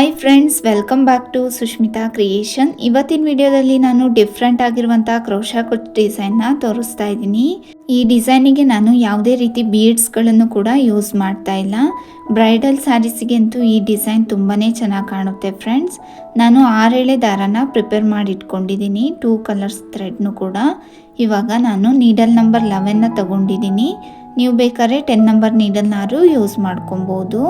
Hi friends, welcome back to Sushmita creation. ಇವತ್ತಿನ ವಿಡಿಯೋದಲ್ಲಿ ನಾನು ಡಿಫ್ರೆಂಟ್ ಆಗಿರುವಂಥ ಕ್ರೋಶಾ ಕುಚ್ ಡಿಸೈನ್ನ ತೋರಿಸ್ತಾ ಇದ್ದೀನಿ. ಈ ಡಿಸೈನಿಗೆ ನಾನು ಯಾವುದೇ ರೀತಿ ಬೀಡ್ಸ್ಗಳನ್ನು ಕೂಡ ಯೂಸ್ ಮಾಡ್ತಾ ಇಲ್ಲ. ಬ್ರೈಡಲ್ ಸ್ಯಾರೀಸಿಗೆ ಅಂತೂ ಈ ಡಿಸೈನ್ ತುಂಬಾ ಚೆನ್ನಾಗಿ ಕಾಣುತ್ತೆ ಫ್ರೆಂಡ್ಸ್. ನಾನು 6 ಎಳೆ ದಾರನ ಪ್ರಿಪೇರ್ ಮಾಡಿ ಇಟ್ಕೊಂಡಿದ್ದೀನಿ, 2 ಕಲರ್ಸ್ ಥ್ರೆಡ್ನು ಕೂಡ. ಇವಾಗ ನಾನು ನೀಡಲ್ ನಂಬರ್ 11ನ ತಗೊಂಡಿದ್ದೀನಿ. ನೀವು ಬೇಕಾದ್ರೆ 10 ನಂಬರ್ ನೀಡಲ್ನಾರು ಯೂಸ್ ಮಾಡ್ಕೊಬೋದು.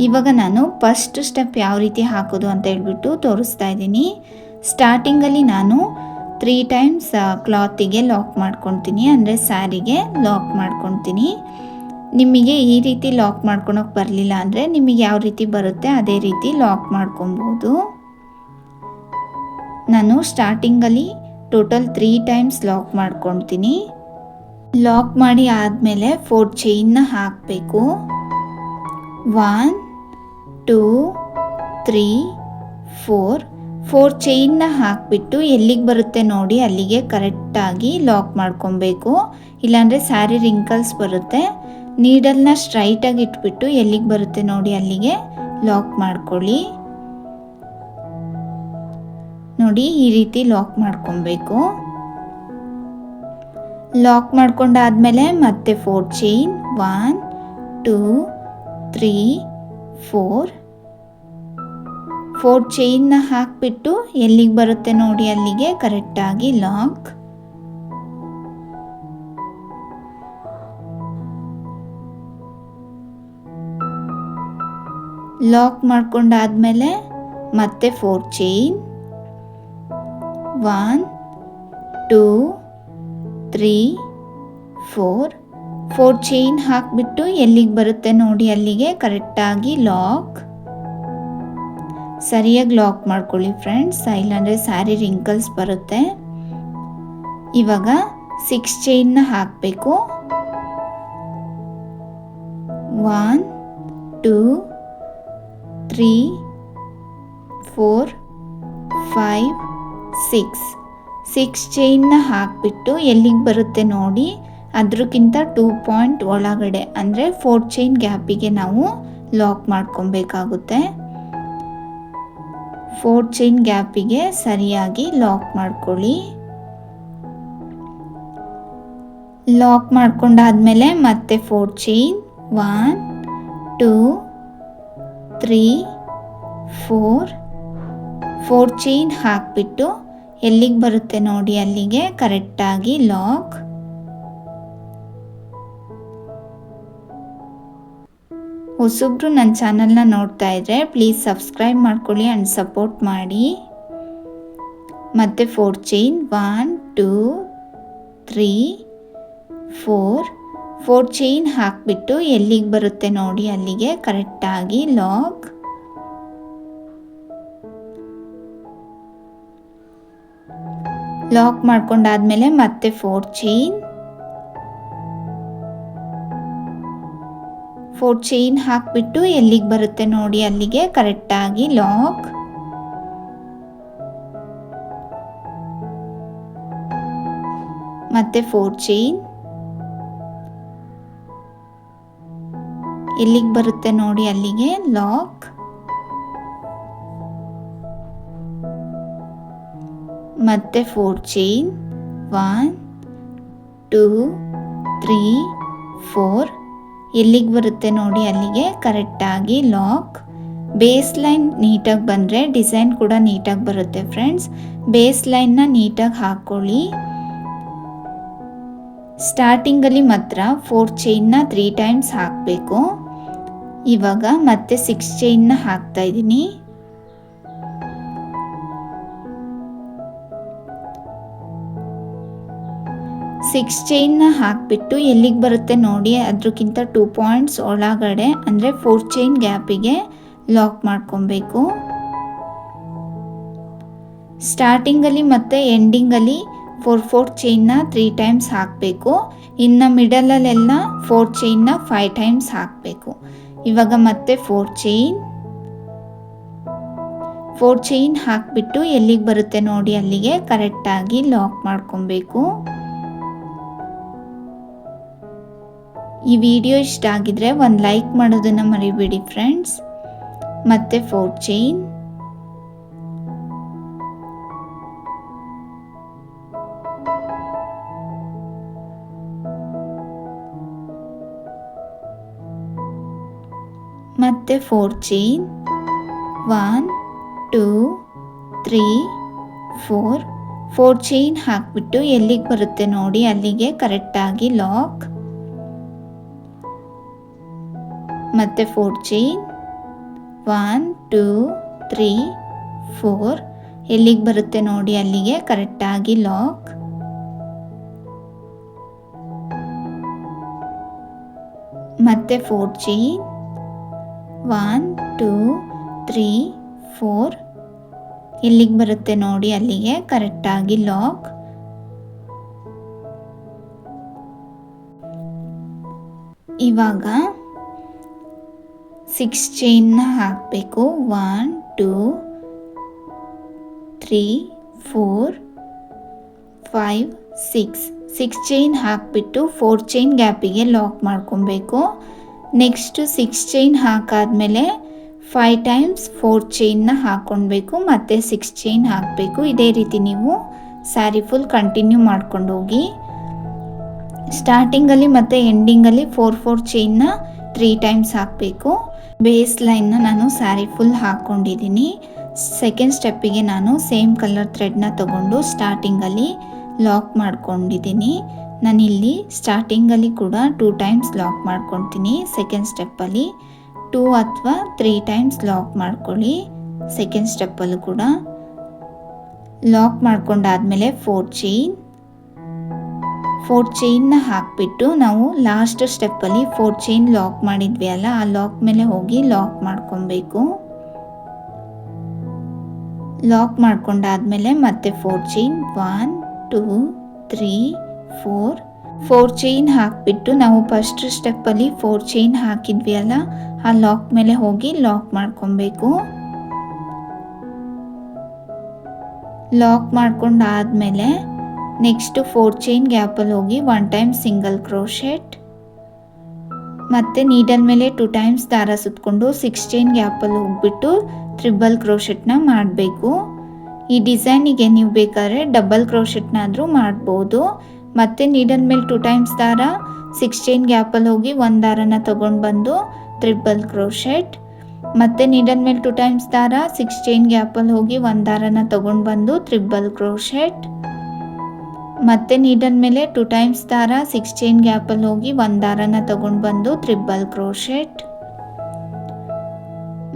ಇವಾಗ ನಾನು ಫಸ್ಟ್ ಸ್ಟೆಪ್ ಯಾವ ರೀತಿ ಹಾಕೋದು ಅಂತ ಹೇಳ್ಬಿಟ್ಟು ತೋರಿಸ್ತಾ ಇದ್ದೀನಿ. ಸ್ಟಾರ್ಟಿಂಗಲ್ಲಿ ನಾನು 3 ಟೈಮ್ಸ್ ಕ್ಲಾತಿಗೆ ಲಾಕ್ ಮಾಡ್ಕೊತೀನಿ, ಅಂದರೆ ಸ್ಯಾರಿಗೆ ಲಾಕ್ ಮಾಡ್ಕೊತೀನಿ. ನಿಮಗೆ ಈ ರೀತಿ ಲಾಕ್ ಮಾಡ್ಕೊಳಕ್ಕೆ ಬರಲಿಲ್ಲ ಅಂದರೆ ನಿಮಗೆ ಯಾವ ರೀತಿ ಬರುತ್ತೆ ಅದೇ ರೀತಿ ಲಾಕ್ ಮಾಡ್ಕೊಬೋದು. ನಾನು ಸ್ಟಾರ್ಟಿಂಗಲ್ಲಿ ಟೋಟಲ್ 3 ಟೈಮ್ಸ್ ಲಾಕ್ ಮಾಡ್ಕೊತೀನಿ. ಲಾಕ್ ಮಾಡಿ ಆದಮೇಲೆ 4 ಚೈನ್ನ ಹಾಕಬೇಕು. 1 2 3 4 ಚೈನ್ನ ಹಾಕಿಬಿಟ್ಟು ಎಲ್ಲಿಗೆ ಬರುತ್ತೆ ನೋಡಿ ಅಲ್ಲಿಗೆ ಕರೆಕ್ಟಾಗಿ ಲಾಕ್ ಮಾಡ್ಕೊಬೇಕು. ಇಲ್ಲಾಂದರೆ ಸ್ಯಾರಿ ರಿಂಕಲ್ಸ್ ಬರುತ್ತೆ. ನೀಡಲ್ನ ಸ್ಟ್ರೈಟಾಗಿ ಇಟ್ಬಿಟ್ಟು ಎಲ್ಲಿಗೆ ಬರುತ್ತೆ ನೋಡಿ ಅಲ್ಲಿಗೆ ಲಾಕ್ ಮಾಡ್ಕೊಳ್ಳಿ. ನೋಡಿ ಈ ರೀತಿ ಲಾಕ್ ಮಾಡ್ಕೊಬೇಕು. ಲಾಕ್ ಮಾಡ್ಕೊಂಡಾದ್ಮೇಲೆ ಮತ್ತೆ 4 ಚೈನ್ 1 2 3 4 ಚೈನ್ನ ಹಾಕಿಬಿಟ್ಟು ಎಲ್ಲಿಗೆ ಬರುತ್ತೆ ನೋಡಿ ಅಲ್ಲಿಗೆ ಕರೆಕ್ಟಾಗಿ ಲಾಕ್. ಲಾಕ್ ಮಾಡ್ಕೊಂಡಾದ್ಮೇಲೆ ಮತ್ತೆ 4 ಚೈನ್ 1 2 3 4 ಚೈನ್ ಹಾಕಿಬಿಟ್ಟು ಎಲ್ಲಿಗೆ ಬರುತ್ತೆ ನೋಡಿ ಅಲ್ಲಿಗೆ ಕರೆಕ್ಟಾಗಿ ಲಾಕ್. ಸರಿಯಾಗಿ ಲಾಕ್ ಮಾಡ್ಕೊಳ್ಳಿ ಫ್ರೆಂಡ್ಸ್, ಇಲ್ಲಾಂದರೆ ಸ್ಯಾರಿ ರಿಂಕಲ್ಸ್ ಬರುತ್ತೆ. ಇವಾಗ 6 ಚೈನ್ನ ಹಾಕಬೇಕು. 1 2 3 4 5 6 ಚೈನ್ನ ಹಾಕಿಬಿಟ್ಟು ಎಲ್ಲಿಗೆ ಬರುತ್ತೆ ನೋಡಿ ಅದಕ್ಕಿಂತ 2 ಪಾಯಿಂಟ್ ಒಳಗಡೆ, ಅಂದರೆ 4 ಚೈನ್ ಗ್ಯಾಪಿಗೆ ನಾವು ಲಾಕ್ ಮಾಡ್ಕೊಬೇಕಾಗುತ್ತೆ. 4 ಚೈನ್ ಗ್ಯಾಪಿಗೆ ಸರಿಯಾಗಿ ಲಾಕ್ ಮಾಡ್ಕೊಳ್ಳಿ. ಲಾಕ್ ಮಾಡ್ಕೊಂಡಾದ್ಮೇಲೆ ಮತ್ತೆ 4 ಚೈನ್ 1 2 3 4 ಚೈನ್ ಹಾಕಿಬಿಟ್ಟು ಎಲ್ಲಿಗೆ ಬರುತ್ತೆ ನೋಡಿ ಅಲ್ಲಿಗೆ ಕರೆಕ್ಟಾಗಿ ಲಾಕ್. ಹೊಸಬ್ರು ನನ್ನ ಚಾನಲ್ನ ನೋಡ್ತಾ ಇದ್ದರೆ ಪ್ಲೀಸ್ ಸಬ್ಸ್ಕ್ರೈಬ್ ಮಾಡ್ಕೊಳ್ಳಿ ಆ್ಯಂಡ್ ಸಪೋರ್ಟ್ ಮಾಡಿ. ಮತ್ತು 4 ಚೈನ್ 1 2 3 4 ಚೈನ್ ಹಾಕಿಬಿಟ್ಟು ಎಲ್ಲಿಗೆ ಬರುತ್ತೆ ನೋಡಿ ಅಲ್ಲಿಗೆ ಕರೆಕ್ಟಾಗಿ ಲಾಕ್. ಲಾಕ್ ಮಾಡ್ಕೊಂಡಾದ್ಮೇಲೆ ಮತ್ತೆ 4 ಚೈನ್ 4 ಚೈನ್ ಹಾಕಿಬಿಟ್ಟು ಎಲ್ಲಿಗೆ ಬರುತ್ತೆ ನೋಡಿ ಅಲ್ಲಿಗೆ ಕರೆಕ್ಟಾಗಿ ಲಾಕ್. ಮತ್ತೆ 4 ಚೈನ್ ಎಲ್ಲಿಗೆ ಬರುತ್ತೆ ನೋಡಿ ಅಲ್ಲಿಗೆ ಲಾಕ್. ಮತ್ತೆ 4 ಚೈನ್ 1 2 3 4 ಎಲ್ಲಿಗೆ ಬರುತ್ತೆ ನೋಡಿ ಅಲ್ಲಿಗೆ ಕರೆಕ್ಟಾಗಿ ಲಾಕ್. ಬೇಸ್ ಲೈನ್ ನೀಟಾಗಿ ಬಂದರೆ ಡಿಸೈನ್ ಕೂಡ ನೀಟಾಗಿ ಬರುತ್ತೆ ಫ್ರೆಂಡ್ಸ್. ಬೇಸ್ ಲೈನ್ನ ನೀಟಾಗಿ ಹಾಕ್ಕೊಳ್ಳಿ. ಸ್ಟಾರ್ಟಿಂಗಲ್ಲಿ ಮಾತ್ರ 4 ಚೈನ್ನ 3 ಟೈಮ್ಸ್ ಹಾಕಬೇಕು. ಇವಾಗ ಮತ್ತೆ 6 ಚೈನ್ನ ಹಾಕ್ತಾ ಇದ್ದೀನಿ. ಸಿಕ್ಸ್ ಚೈನ್ನ ಹಾಕಿಬಿಟ್ಟು ಎಲ್ಲಿಗೆ ಬರುತ್ತೆ ನೋಡಿ ಅದಕ್ಕಿಂತ 2 ಪಾಯಿಂಟ್ಸ್ ಒಳಗಡೆ, ಅಂದರೆ 4 ಚೈನ್ ಗ್ಯಾಪಿಗೆ ಲಾಕ್ ಮಾಡ್ಕೊಬೇಕು. ಸ್ಟಾರ್ಟಿಂಗಲ್ಲಿ ಮತ್ತು ಎಂಡಿಂಗಲ್ಲಿ 4 ಚೈನ್ನ 3 ಟೈಮ್ಸ್ ಹಾಕಬೇಕು. ಇನ್ನು ಮಿಡಲಲ್ಲೆಲ್ಲ 4 ಚೈನ್ನ 5 ಟೈಮ್ಸ್ ಹಾಕಬೇಕು. ಇವಾಗ ಮತ್ತೆ 4 ಚೈನ್ ಹಾಕಿಬಿಟ್ಟು ಎಲ್ಲಿಗೆ ಬರುತ್ತೆ ನೋಡಿ ಅಲ್ಲಿಗೆ ಕರೆಕ್ಟಾಗಿ ಲಾಕ್ ಮಾಡ್ಕೊಬೇಕು. ಈ ವಿಡಿಯೋ ಇಷ್ಟ ಆಗಿದ್ರೆ ಒಂದು ಲೈಕ್ ಮಾಡೋದನ್ನು ಮರಿಬೇಡಿ ಫ್ರೆಂಡ್ಸ್. ಮತ್ತೆ 4 ಚೈನ್, ಮತ್ತೆ 4 ಚೈನ್, 1 2 3 4 4 ಚೈನ್ ಹಾಕ್ಬಿಟ್ಟು ಎಲ್ಲಿಗೆ ಬರುತ್ತೆ ನೋಡಿ ಅಲ್ಲಿಗೆ ಕರೆಕ್ಟಾಗಿ ಲಾಕ್, ಮತ್ತೆ 4 ಚೈನ್, 1 2 3 4 ಎಲ್ಲಿಗೆ ಬರುತ್ತೆ ನೋಡಿ ಅಲ್ಲಿಗೆ ಕರೆಕ್ಟಾಗಿ ಲಾಕ್, ಮತ್ತೆ 4 ಚೈನ್, 1 2 3 4 ಎಲ್ಲಿಗೆ ಬರುತ್ತೆ ನೋಡಿ ಅಲ್ಲಿಗೆ ಕರೆಕ್ಟಾಗಿ ಲಾಕ್, ಇವಾಗ 6 ಚೈನ್ನ ಹಾಕಬೇಕು. 1 2 3 4 5 6 ಚೈನ್ ಹಾಕಿಬಿಟ್ಟು 4 ಚೈನ್ ಗ್ಯಾಪಿಗೆ ಲಾಕ್ ಮಾಡ್ಕೊಬೇಕು. ನೆಕ್ಸ್ಟ್ 6 ಚೈನ್ ಹಾಕಾದ್ಮೇಲೆ 5 ಟೈಮ್ಸ್ 4 ಚೈನ್ನ ಹಾಕ್ಕೊಳ್ಬೇಕು, ಮತ್ತೆ 6 ಚೈನ್ ಹಾಕಬೇಕು. ಇದೇ ರೀತಿ ನೀವು ಸ್ಯಾರಿ ಫುಲ್ ಕಂಟಿನ್ಯೂ ಮಾಡ್ಕೊಂಡು ಹೋಗಿ. ಸ್ಟಾರ್ಟಿಂಗಲ್ಲಿ ಮತ್ತು ಎಂಡಿಂಗಲ್ಲಿ 4 ಚೈನ್ನ 3 ಟೈಮ್ಸ್ ಹಾಕಬೇಕು. ಬೇಸ್ ಲೈನ್ನ ನಾನು ಸ್ಯಾರಿ ಫುಲ್ ಹಾಕ್ಕೊಂಡಿದ್ದೀನಿ. ಸೆಕೆಂಡ್ ಸ್ಟೆಪ್ಪಿಗೆ ನಾನು ಸೇಮ್ ಕಲರ್ ಥ್ರೆಡ್ನ ತಗೊಂಡು ಸ್ಟಾರ್ಟಿಂಗಲ್ಲಿ ಲಾಕ್ ಮಾಡ್ಕೊಂಡಿದ್ದೀನಿ. ನಾನಿಲ್ಲಿ ಸ್ಟಾರ್ಟಿಂಗಲ್ಲಿ ಕೂಡ 2 ಟೈಮ್ಸ್ ಲಾಕ್ ಮಾಡ್ಕೊತೀನಿ. ಸೆಕೆಂಡ್ ಸ್ಟೆಪ್ಪಲ್ಲಿ 2 ಅಥವಾ 3 ಟೈಮ್ಸ್ ಲಾಕ್ ಮಾಡ್ಕೊಳ್ಳಿ. ಸೆಕೆಂಡ್ ಸ್ಟೆಪ್ಪಲ್ಲೂ ಕೂಡ ಲಾಕ್ ಮಾಡ್ಕೊಂಡಾದ್ಮೇಲೆ 4 ಚೈನ್ನ ಹಾಕಿಬಿಟ್ಟು ನಾವು ಲಾಸ್ಟ್ ಸ್ಟೆಪ್ಪಲ್ಲಿ 4 ಚೈನ್ ಲಾಕ್ ಮಾಡಿದ್ವಿ ಅಲ್ಲ, ಆ ಲಾಕ್ ಮೇಲೆ ಹೋಗಿ ಲಾಕ್ ಮಾಡ್ಕೊಬೇಕು. ಲಾಕ್ ಮಾಡ್ಕೊಂಡಾದ್ಮೇಲೆ ಮತ್ತೆ 4 ಚೈನ್, 1 2 3 4 ಚೈನ್ ಹಾಕಿಬಿಟ್ಟು ನಾವು ಫಸ್ಟ್ ಸ್ಟೆಪ್ಪಲ್ಲಿ 4 ಚೈನ್ ಹಾಕಿದ್ವಿ ಅಲ್ಲ, ಆ ಲಾಕ್ ಮೇಲೆ ಹೋಗಿ ಲಾಕ್ ಮಾಡ್ಕೊಬೇಕು. ಲಾಕ್ ಮಾಡ್ಕೊಂಡಾದ್ಮೇಲೆ ನೆಕ್ಸ್ಟ್ 4 ಚೈನ್ ಗ್ಯಾಪಲ್ಲಿ ಹೋಗಿ 1 ಟೈಮ್ ಸಿಂಗಲ್ ಕ್ರೋಶೆಟ್, ಮತ್ತೆ ನೀಡಲ್ ಮೇಲೆ 2 ಟೈಮ್ಸ್ ದಾರ ಸುತ್ತಕೊಂಡು 6 ಚೈನ್ ಗ್ಯಾಪಲ್ಲಿ ಹೋಗ್ಬಿಟ್ಟು ಟ್ರಿಬಲ್ ಕ್ರೋಶೆಟ್ನ ಮಾಡಬೇಕು. ಈ ಡಿಸೈನಿಗೆ ನೀವು ಬೇಕಾದ್ರೆ ಡಬಲ್ ಕ್ರೋಶೆಟ್ನಾದರೂ ಮಾಡ್ಬೋದು. ಮತ್ತೆ ನೀಡಲ್ ಮೇಲೆ 2 ಟೈಮ್ಸ್ ದಾರ 6 ಚೈನ್ ಗ್ಯಾಪಲ್ಲಿ ಹೋಗಿ 1 ದಾರನ ತಗೊಂಡು ಬಂದು ಟ್ರಿಬಲ್ ಕ್ರೋಶೆಟ್, ಮತ್ತೆ ನೀಡಲ್ ಮೇಲೆ 2 ಟೈಮ್ಸ್ ದಾರ 6 ಚೈನ್ ಗ್ಯಾಪಲ್ಲಿ ಹೋಗಿ 1 ದಾರನ ತಗೊಂಡು ಬಂದು ಟ್ರಿಬಲ್ ಕ್ರೋಶೆಟ್, ಮತ್ತೆ ನೀಡಲ್ ಮೇಲೆ 2 ಟೈಮ್ಸ್ ದಾರ 6 ಚೈನ್ ಗ್ಯಾಪಲ್ಲಿ ಹೋಗಿ 1 ದಾರನ ತಗೊಂಡು ಬಂದು ಟ್ರಿಬಲ್ ಕ್ರೋಶೆಟ್,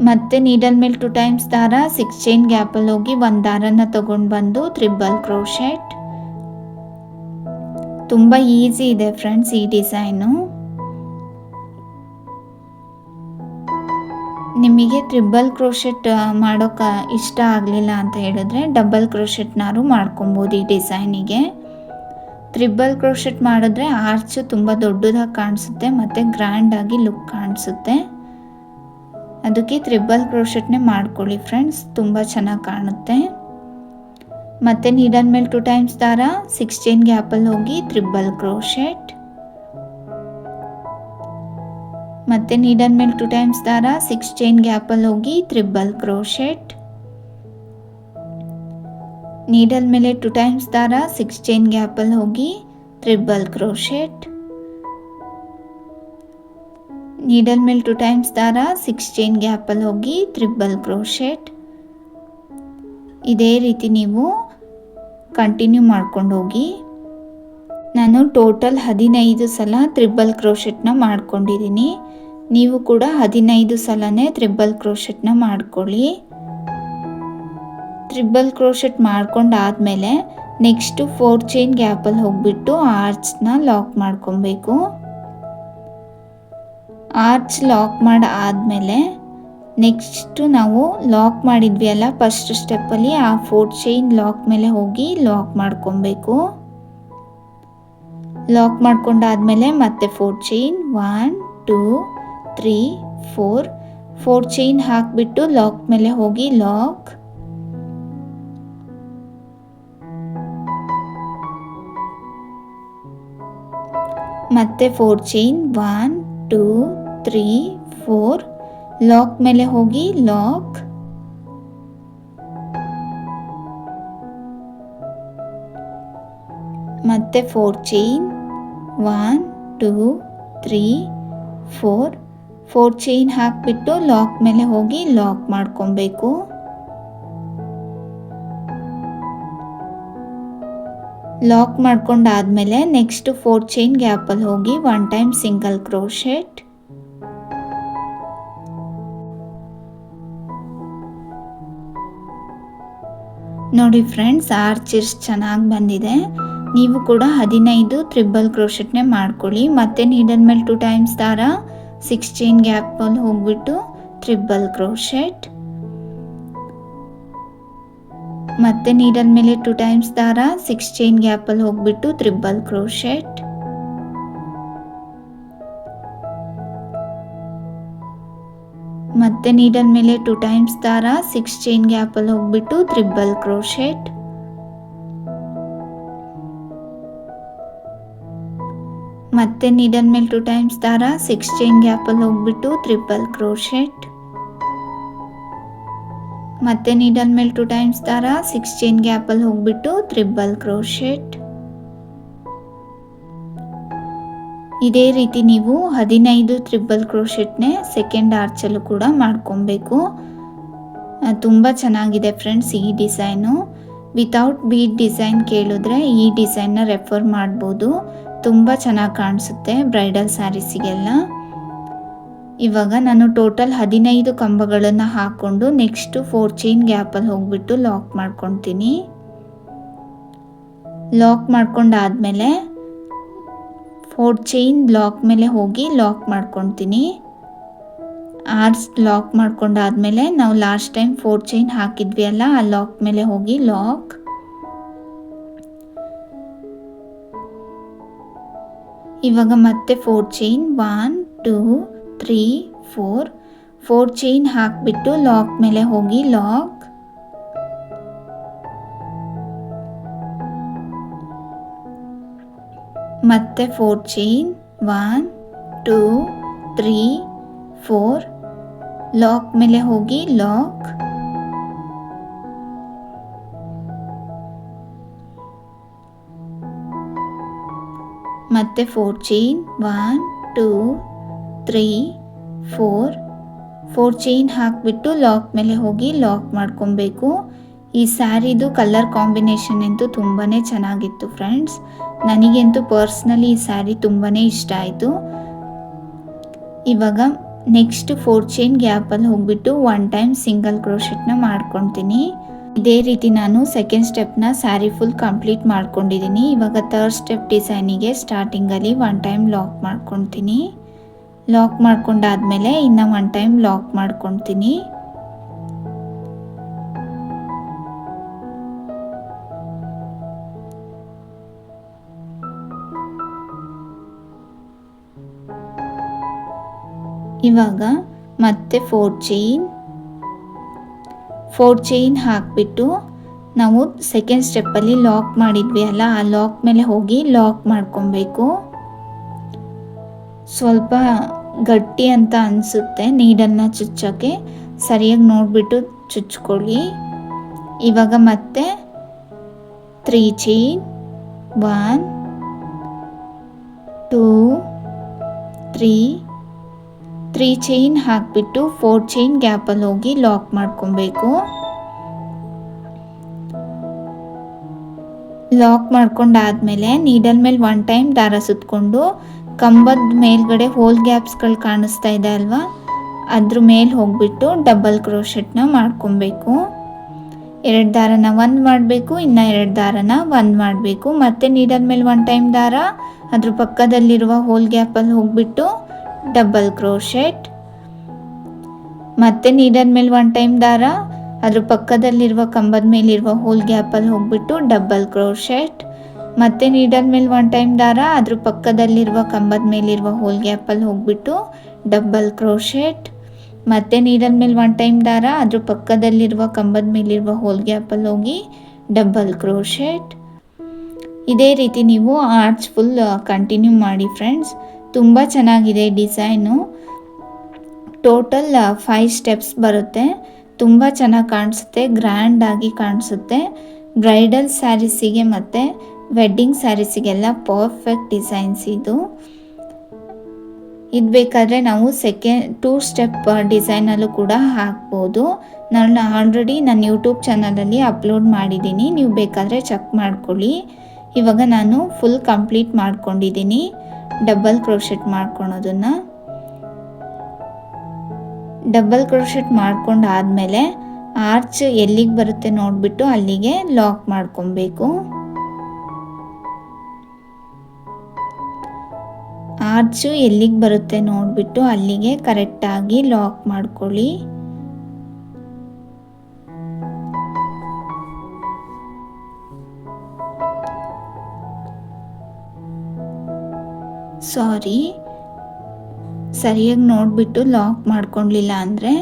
ಮತ್ತೆ ನೀಡಲ್ ಮೇಲೆ 2 ಟೈಮ್ಸ್ ದಾರ 6 ಚೈನ್ ಗ್ಯಾಪಲ್ಲಿ ಹೋಗಿ 1 ದಾರನ ತಗೊಂಡು ಬಂದು ಟ್ರಿಬಲ್ ಕ್ರೋಶೆಟ್. ತುಂಬ ಈಸಿ ಇದೆ ಫ್ರೆಂಡ್ಸ್ ಈ ಡಿಸೈನು. ನಿಮಗೆ ಟ್ರಿಬಲ್ ಕ್ರೋಶೆಟ್ ಮಾಡೋಕೆ ಇಷ್ಟ ಆಗಲಿಲ್ಲ ಅಂತ ಹೇಳಿದ್ರೆ ಡಬಲ್ ಕ್ರೋಶೆಟ್ನಾರು ಮಾಡ್ಕೊಬೋದು ಈ ಡಿಸೈನಿಗೆ. ಟ್ರಿಬಲ್ ಕ್ರೋಶೆಟ್ ಮಾಡಿದ್ರೆ ಆರ್ಚು ತುಂಬ ದೊಡ್ಡದಾಗಿ ಕಾಣಿಸುತ್ತೆ ಮತ್ತು ಗ್ರ್ಯಾಂಡಾಗಿ ಲುಕ್ ಕಾಣಿಸುತ್ತೆ. ಅದಕ್ಕೆ ಟ್ರಿಬಲ್ ಕ್ರೋಶೆಟ್ನೇ ಮಾಡ್ಕೊಳ್ಳಿ ಫ್ರೆಂಡ್ಸ್, ತುಂಬ ಚೆನ್ನಾಗಿ ಕಾಣುತ್ತೆ. ಮತ್ತೆ ನೀಡಲ್ ಮೇಲೆ 2 ಟೈಮ್ಸ್ ದಾರ 6 ಚೈನ್ ಗ್ಯಾಪಲ್ಲಿ ಹೋಗಿ ಟ್ರಿಬಲ್ ಕ್ರೋಶೆಟ್, ಮತ್ತೆ ನೀಡಲ್ ಮೇಲೆ 2 ಟೈಮ್ಸ್ ದಾರ 6 ಚೈನ್ ಗ್ಯಾಪಲ್ಲಿ ಹೋಗಿ ಟ್ರಿಬಲ್ ಕ್ರೋಶೆಟ್, ನೀಡಲ್ ಮೇಲೆ 2 ಟೈಮ್ಸ್ ದಾರ 6 ಚೈನ್ ಗ್ಯಾಪಲ್ಲಿ ಹೋಗಿ ಟ್ರಿಬಲ್ ಕ್ರೋಶೆಟ್, ನೀಡಲ್ ಮೇಲೆ 2 ಟೈಮ್ಸ್ ದಾರ 6 ಚೈನ್ ಗ್ಯಾಪಲ್ಲಿ ಹೋಗಿ ಟ್ರಿಬಲ್ ಕ್ರೋಶೆಟ್. ಇದೇ ರೀತಿ ನೀವು ಕಂಟಿನ್ಯೂ ಮಾಡ್ಕೊಂಡು ಹೋಗಿ. ನಾನು ಟೋಟಲ್ 15 ಸಲ ಟ್ರಿಬಲ್ ಕ್ರೋಶೆಟ್ನ ಮಾಡ್ಕೊಂಡಿದ್ದೀನಿ. ನೀವು ಕೂಡ 15 ಸಲನೇ ಟ್ರಿಬಲ್ ಕ್ರೋಶೆಟ್ನ ಮಾಡ್ಕೊಳ್ಳಿ. ಟ್ರಿಬಲ್ ಕ್ರೋಶೆಟ್ ಮಾಡ್ಕೊಂಡಾದ್ಮೇಲೆ ನೆಕ್ಸ್ಟು 4 ಚೈನ್ ಗ್ಯಾಪಲ್ಲಿ ಹೋಗ್ಬಿಟ್ಟು ಆರ್ಚ್ನ ಲಾಕ್ ಮಾಡ್ಕೊಬೇಕು. ಆರ್ಚ್ ಲಾಕ್ ಮಾಡಾದ್ಮೇಲೆ ನೆಕ್ಸ್ಟು ನಾವು ಲಾಕ್ ಮಾಡಿದ್ವಿ ಅಲ್ಲ ಫಸ್ಟ್ ಸ್ಟೆಪ್ಪಲ್ಲಿ, ಆ 4 ಚೈನ್ ಲಾಕ್ ಮೇಲೆ ಹೋಗಿ ಲಾಕ್ ಮಾಡ್ಕೊಬೇಕು. ಲಾಕ್ ಮಾಡ್ಕೊಂಡಾದ್ಮೇಲೆ ಮತ್ತೆ 4 ಚೈನ್, 1 2 3 4 ಚೈನ್ ಹಾಕಿಬಿಟ್ಟು ಲಾಕ್ ಮೇಲೆ ಹೋಗಿ ಲಾಕ್, ಮತ್ತೆ 4 ಚೈನ್, 1 2 3 4 ಲಾಕ್ ಮೇಲೆ ಹೋಗಿ ಲಾಕ್, ಮತ್ತೆ 4 ಚೈನ್, 1 2 3 4 ಚೈನ್ ಹಾಕಿಬಿಟ್ಟು ಲಾಕ್ ಮೇಲೆ ಹೋಗಿ ಲಾಕ್ ಮಾಡ್ಕೊಬೇಕು. ಲಾಕ್ ಮಾಡ್ಕೊಂಡಾದ್ಮೇಲೆ ನೆಕ್ಸ್ಟ್ 4 ಚೈನ್ ಗ್ಯಾಪಲ್ಲಿ ಹೋಗಿ 1 ಟೈಮ್ ಸಿಂಗಲ್ ಕ್ರೋಶೆಟ್, ನೋಡಿ ಫ್ರೆಂಡ್ಸ್ ಆರ್ಚ್ ಎಷ್ಟು ಚೆನ್ನಾಗಿ ಬಂದಿದೆ. ನೀವು ಕೂಡ 15 ಟ್ರಿಬಲ್ ಕ್ರೋಶೆಟ್ನೇ ಮಾಡ್ಕೊಳ್ಳಿ. ಮತ್ತೆ ನೀಡಲ್ ಮೇಲೆ 2 ಟೈಮ್ಸ್ ದಾರ, 6 ಚೈನ್ ಗ್ಯಾಪಲ್ಲಿ ಹೋಗ್ಬಿಟ್ಟು ಟ್ರಿಬಲ್ ಕ್ರೋಶೆಟ್, ಮತ್ತೆ ನೀಡಲ್ ಮೇಲೆ 2 ಟೈಮ್ಸ್ ದಾರ, 6 ಚೈನ್ ಗ್ಯಾಪಲ್ಲಿ ಹೋಗ್ಬಿಟ್ಟು ಟ್ರಿಬಲ್ ಕ್ರೋಶೆಟ್, ಮತ್ತೆ ನೀಡಲ್ ಮೇಲೆ 2 ಟೈಮ್ಸ್ ದಾರ, 6 ಚೈನ್ ಗ್ಯಾಪಲ್ಲಿ ಹೋಗ್ಬಿಟ್ಟು ಟ್ರಿಬಲ್ ಕ್ರೋಶೆಟ್, ಮತ್ತೆ ನೀಡಲ್ ಮೇಲೆ 2 ಟೈಮ್ಸ್ ದಾರ, 6 ಚೈನ್ ಗ್ಯಾಪಲ್ಲಿ ಹೋಗ್ಬಿಟ್ಟು ಟ್ರಿಬಲ್ ಕ್ರೋಶೆಟ್, ಮತ್ತೆ ನೀಡಲ್ ಮೇಲೆ 2 ಟೈಮ್ಸ್ ದಾರ, 6 ಚೈನ್ ಗ್ಯಾಪಲ್ಲಿ ಹೋಗ್ಬಿಟ್ಟು ಟ್ರಿಬಲ್ ಕ್ರೋಶೆಟ್. ಇದೇ ರೀತಿ ನೀವು 15 ಟ್ರಿಬಲ್ ಕ್ರೋಶೆಟ್ನೇ ಸೆಕೆಂಡ್ ಆರ್ಚಲ್ಲೂ ಕೂಡ ಮಾಡ್ಕೊಬೇಕು. ತುಂಬ ಚೆನ್ನಾಗಿದೆ ಫ್ರೆಂಡ್ಸ್ ಈ ಡಿಸೈನು. ವಿತೌಟ್ ಬೀಡ್ ಡಿಸೈನ್ ಕೇಳಿದ್ರೆ ಈ ಡಿಸೈನ್ನ ರೆಫರ್ ಮಾಡ್ಬೋದು. ತುಂಬ ಚೆನ್ನಾಗಿ ಕಾಣಿಸುತ್ತೆ ಬ್ರೈಡಲ್ ಸ್ಯಾರೀಸಿಗೆಲ್ಲ. ಇವಾಗ ನಾನು ಟೋಟಲ್ 15 ಕಂಬಗಳನ್ನು ಹಾಕ್ಕೊಂಡು ನೆಕ್ಸ್ಟ್ 4 ಚೈನ್ ಗ್ಯಾಪಲ್ಲಿ ಹೋಗ್ಬಿಟ್ಟು ಲಾಕ್ ಮಾಡ್ಕೊತೀನಿ. ಲಾಕ್ ಮಾಡ್ಕೊಂಡಾದ್ಮೇಲೆ 4 ಚೈನ್ ಲಾಕ್ ಮೇಲೆ ಹೋಗಿ ಲಾಕ್ ಮಾಡ್ಕೊತೀನಿ. ಆರ್ಚ್ ಲಾಕ್ ಮಾಡ್ಕೊಂಡಾದ್ಮೇಲೆ ನಾವು ಲಾಸ್ಟ್ ಟೈಮ್ 4 ಚೈನ್ ಹಾಕಿದ್ವಿ ಅಲ್ಲ, ಆ ಲಾಕ್ ಮೇಲೆ ಹೋಗಿ ಲಾಕ್, ಇವಾಗ ಮತ್ತೆ 4 ಚೈನ್ 1 2 3 4 ಚೈನ್ ಹಾಕಿಬಿಟ್ಟು ಲಾಕ್ ಮೇಲೆ ಹೋಗಿ ಲಾಕ್, ಮತ್ತೆ 4 ಚೈನ್ 1 2 3 4 ಲಾಕ್ ಮೇಲೆ ಹೋಗಿ ಲಾಕ್, ಮತ್ತೆ 4 ಚೈನ್ 1 2 3 4 ಚೈನ್ ಹಾಕಿಬಿಟ್ಟು ಲಾಕ್ ಮೇಲೆ ಹೋಗಿ ಲಾಕ್ ಮಾಡ್ಕೊಬೇಕು. ಈ ಸ್ಯಾರಿದು ಕಲರ್ ಕಾಂಬಿನೇಷನ್ ಅಂತೂ ತುಂಬಾ ಚೆನ್ನಾಗಿತ್ತು ಫ್ರೆಂಡ್ಸ್. ನನಗಂತೂ ಪರ್ಸ್ನಲಿ ಈ ಸ್ಯಾರಿ ತುಂಬಾ ಇಷ್ಟ ಆಯಿತು. ಇವಾಗ ನೆಕ್ಸ್ಟ್ 4 ಚೈನ್ ಗ್ಯಾಪಲ್ಲಿ ಹೋಗ್ಬಿಟ್ಟು 1 ಟೈಮ್ ಸಿಂಗಲ್ ಕ್ರೋಶೆಟ್ನ ಮಾಡ್ಕೊತೀನಿ. ಇದೇ ರೀತಿ ನಾನು ಸೆಕೆಂಡ್ ಸ್ಟೆಪ್ನ ಸ್ಯಾರಿ ಫುಲ್ ಕಂಪ್ಲೀಟ್ ಮಾಡ್ಕೊಂಡಿದ್ದೀನಿ. ಇವಾಗ ಥರ್ಡ್ ಸ್ಟೆಪ್ ಡಿಸೈನಿಗೆ ಸ್ಟಾರ್ಟಿಂಗಲ್ಲಿ 1 ಟೈಮ್ ಲಾಕ್ ಮಾಡ್ಕೊತೀನಿ. ಲಾಕ್ ಮಾಡ್ಕೊಂಡಾದ್ಮೇಲೆ ಇನ್ನು 1 ಟೈಮ್ ಲಾಕ್ ಮಾಡ್ಕೊತೀನಿ. ಇವಾಗ ಮತ್ತೆ 4 ಚೈನ್ ಹಾಕಿಬಿಟ್ಟು ನಾವು ಸೆಕೆಂಡ್ ಸ್ಟೆಪ್ಪಲ್ಲಿ ಲಾಕ್ ಮಾಡಿದ್ವಿ ಅಲ್ಲ, ಆ ಲಾಕ್ ಮೇಲೆ ಹೋಗಿ ಲಾಕ್ ಮಾಡ್ಕೊಬೇಕು. ಸ್ವಲ್ಪ ಗಟ್ಟಿ ಅಂತ ಅನಿಸುತ್ತೆ ನೀಡನ್ನು ಚುಚ್ಚೋಕ್ಕೆ, ಸರಿಯಾಗಿ ನೋಡಿಬಿಟ್ಟು ಚುಚ್ಕೊಳ್ಳಿ. ಇವಾಗ ಮತ್ತೆ 3 ಚೈನ್ 1 2 3 ಚೈನ್ ಹಾಕಿಬಿಟ್ಟು 4 ಚೈನ್ ಗ್ಯಾಪಲ್ಲಿ ಹೋಗಿ ಲಾಕ್ ಮಾಡ್ಕೊಬೇಕು. ಲಾಕ್ ಮಾಡ್ಕೊಂಡಾದ್ಮೇಲೆ ನೀಡಲ್ ಮೇಲೆ 1 ಟೈಮ್ ದಾರ ಸುತ್ತಕೊಂಡು ಕಂಬದ ಮೇಲ್ಗಡೆ ಹೋಲ್ ಗ್ಯಾಪ್ಸ್ಗಳು ಕಾಣಿಸ್ತಾ ಇದೆ ಅಲ್ವಾ, ಅದ್ರ ಮೇಲೆ ಹೋಗ್ಬಿಟ್ಟು ಡಬಲ್ ಕ್ರೋಶೆಟ್ನ ಮಾಡ್ಕೊಬೇಕು. 2 ದಾರನ 1 ಮಾಡಬೇಕು, ಇನ್ನು 2 ದಾರನ 1 ಮಾಡಬೇಕು. ಮತ್ತೆ ನೀಡಲ್ ಮೇಲೆ 1 ಟೈಮ್ ದಾರ, ಅದ್ರ ಪಕ್ಕದಲ್ಲಿರುವ ಹೋಲ್ ಗ್ಯಾಪಲ್ಲಿ ಹೋಗ್ಬಿಟ್ಟು ಡಬಲ್ ಕ್ರೋಶೆಟ್. ಮತ್ತೆ ನೀಡಲ್ ಮೇಲೆ 1 ಟೈಮ್ ದಾರ, ಅದ್ರ ಪಕ್ಕದಲ್ಲಿರುವ ಕಂಬದ ಮೇಲಿರುವ ಹೋಲ್ ಗ್ಯಾಪಲ್ಲಿ ಹೋಗ್ಬಿಟ್ಟು ಡಬಲ್ ಕ್ರೋಶೆಟ್. ಮತ್ತೆ ನೀಡಲ್ ಮೇಲೆ 1 ಟೈಮ್ ದಾರ, ಅದ್ರ ಪಕ್ಕದಲ್ಲಿರುವ ಕಂಬದ ಮೇಲಿರುವ ಹೋಲ್ ಗ್ಯಾಪಲ್ಲಿ ಹೋಗ್ಬಿಟ್ಟು ಡಬಲ್ ಕ್ರೋಶೆಟ್. ಮತ್ತೆ ನೀಡಲ್ ಮೇಲೆ 1 ಟೈಮ್ ದಾರ, ಅದ್ರ ಪಕ್ಕದಲ್ಲಿರುವ ಕಂಬದ ಮೇಲಿರುವ ಹೋಲ್ ಗ್ಯಾಪಲ್ಲಿ ಹೋಗಿ ಡಬಲ್ ಕ್ರೋಶೆಟ್. ಇದೇ ರೀತಿ ನೀವು ಆರ್ಚ್ ಫುಲ್ ಕಂಟಿನ್ಯೂ ಮಾಡಿ ಫ್ರೆಂಡ್ಸ್. ತುಂಬ ಚೆನ್ನಾಗಿದೆ ಡಿಸೈನು. ಟೋಟಲ್ 5 ಸ್ಟೆಪ್ಸ್ ಬರುತ್ತೆ. ತುಂಬ ಚೆನ್ನಾಗಿ ಕಾಣಿಸುತ್ತೆ, ಗ್ರ್ಯಾಂಡಾಗಿ ಕಾಣಿಸುತ್ತೆ. ಬ್ರೈಡಲ್ ಸ್ಯಾರೀಸಿಗೆ ಮತ್ತು ವೆಡ್ಡಿಂಗ್ ಸ್ಯಾರೀಸಿಗೆಲ್ಲ ಪರ್ಫೆಕ್ಟ್ ಡಿಸೈನ್ಸ್ ಇದು ಬೇಕಾದರೆ ನಾವು 2 ಸ್ಟೆಪ್ ಡಿಸೈನಲ್ಲೂ ಕೂಡ ಹಾಕ್ಬೋದು. ನಾನು ಆಲ್ರೆಡಿ ನನ್ನ ಯೂಟ್ಯೂಬ್ ಚಾನಲಲ್ಲಿ ಅಪ್ಲೋಡ್ ಮಾಡಿದ್ದೀನಿ, ನೀವು ಬೇಕಾದರೆ ಚೆಕ್ ಮಾಡ್ಕೊಳ್ಳಿ. ಇವಾಗ ನಾನು ಫುಲ್ ಕಂಪ್ಲೀಟ್ ಮಾಡ್ಕೊಂಡಿದ್ದೀನಿ ಡಬಲ್ ಕ್ರೋಶೆಟ್ ಮಾಡ್ಕೊಳೋದನ್ನು. ಡಬಲ್ ಕ್ರೋಶೆಟ್ ಮಾಡ್ಕೊಂಡಾದಮೇಲೆ ಆರ್ಚ್ ಎಲ್ಲಿಗೆ ಬರುತ್ತೆ ನೋಡಿಬಿಟ್ಟು ಅಲ್ಲಿಗೆ ಲಾಕ್ ಮಾಡ್ಕೊಬೇಕು. ಆರ್ಚು ಎಲ್ಲಿಗೆ ಬರುತ್ತೆ ನೋಡಿಬಿಟ್ಟು ಅಲ್ಲಿಗೆ ಕರೆಕ್ಟಾಗಿ ಲಾಕ್ ಮಾಡ್ಕೊಳ್ಳಿ. ಸರಿಯಾಗಿ ನೋಡಿಬಿಟ್ಟು ಲಾಕ್ ಮಾಡ್ಕೊಳ್ಳಿಲ್ಲ ಅಂದರೆ